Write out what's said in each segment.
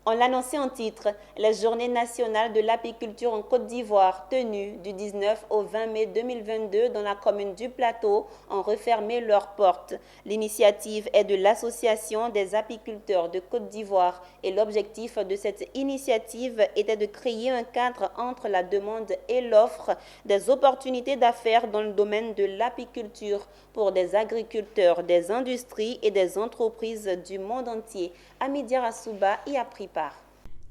On l'annonçait en titre, les Journées nationales de l'apiculture en Côte d'Ivoire, tenues du 19 au 20 mai 2022 dans la commune du Plateau, ont refermé leurs portes. L'initiative est de l'Association des apiculteurs de Côte d'Ivoire et l'objectif de cette initiative était de créer un cadre entre la demande et l'offre, des opportunités d'affaires dans le domaine de l'apiculture pour des agriculteurs, des industries et des entreprises du monde entier. Amidia Assouba y a pris part.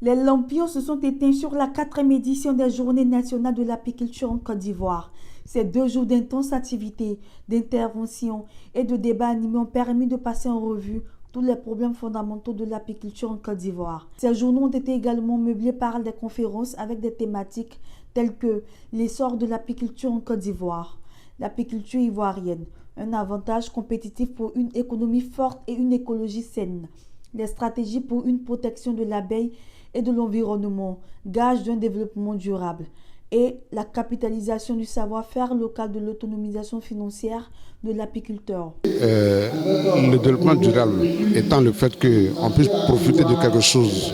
Les lampions se sont éteints sur la 4e édition des Journées nationales de l'apiculture en Côte d'Ivoire. Ces 2 jours d'intenses activités, d'intervention et de débats animés ont permis de passer en revue tous les problèmes fondamentaux de l'apiculture en Côte d'Ivoire. Ces journées ont été également meublés par des conférences avec des thématiques telles que l'essor de l'apiculture en Côte d'Ivoire, l'apiculture ivoirienne, un avantage compétitif pour une économie forte et une écologie saine, les stratégies pour une protection de l'abeille et de l'environnement, gage d'un développement durable, et la capitalisation du savoir-faire local de l'autonomisation financière de l'apiculteur. Le développement durable étant le fait qu'on puisse profiter de quelque chose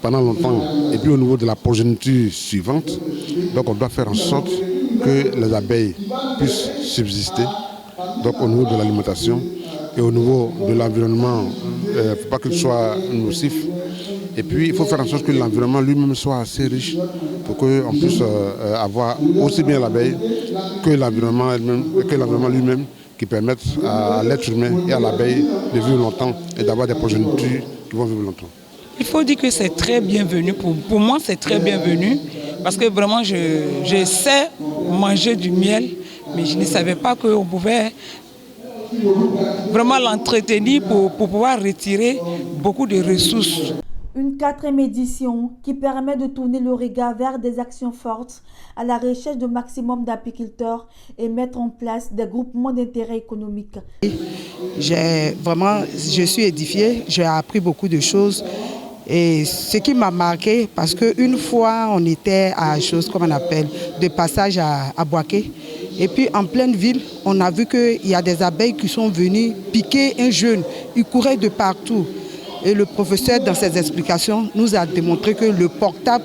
pendant longtemps et puis au niveau de la progéniture suivante, donc on doit faire en sorte que les abeilles puissent subsister, donc au niveau de l'alimentation et au niveau de l'environnement, il ne faut pas qu'il soit nocif. Et puis il faut faire en sorte que l'environnement lui-même soit assez riche pour qu'on puisse avoir aussi bien l'abeille que l'environnement lui-même qui permettent à l'être humain et à l'abeille de vivre longtemps et d'avoir des progénitures qui vont vivre longtemps. Il faut dire que c'est très bienvenu. Pour moi, c'est très bienvenu parce que vraiment, je sais manger du miel, mais je ne savais pas qu'on pouvait vraiment l'entretenir pour pouvoir retirer beaucoup de ressources. Une 4e édition qui permet de tourner le regard vers des actions fortes à la recherche de maximum d'apiculteurs et mettre en place des groupements d'intérêt économique. Je suis édifiée, j'ai appris beaucoup de choses. Et ce qui m'a marqué, parce qu'une fois on était à chose comme on appelle de passage à Boaké, et puis en pleine ville, on a vu qu'il y a des abeilles qui sont venues piquer un jeune. Ils couraient de partout. Et le professeur, dans ses explications, nous a démontré que le portable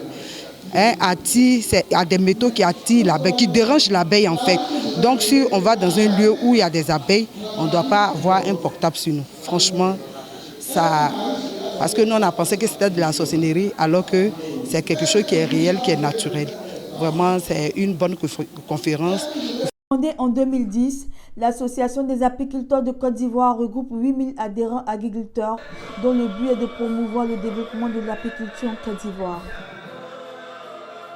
attire, il y a des métaux qui attirent l'abeille, qui dérangent l'abeille en fait. Donc si on va dans un lieu où il y a des abeilles, on ne doit pas avoir un portable sur nous. Franchement, ça... Parce que nous, on a pensé que c'était de la sorcellerie, alors que c'est quelque chose qui est réel, qui est naturel. Vraiment, c'est une bonne conférence. Fondée en 2010, l'Association des apiculteurs de Côte d'Ivoire regroupe 8000 adhérents agriculteurs dont le but est de promouvoir le développement de l'apiculture en Côte d'Ivoire.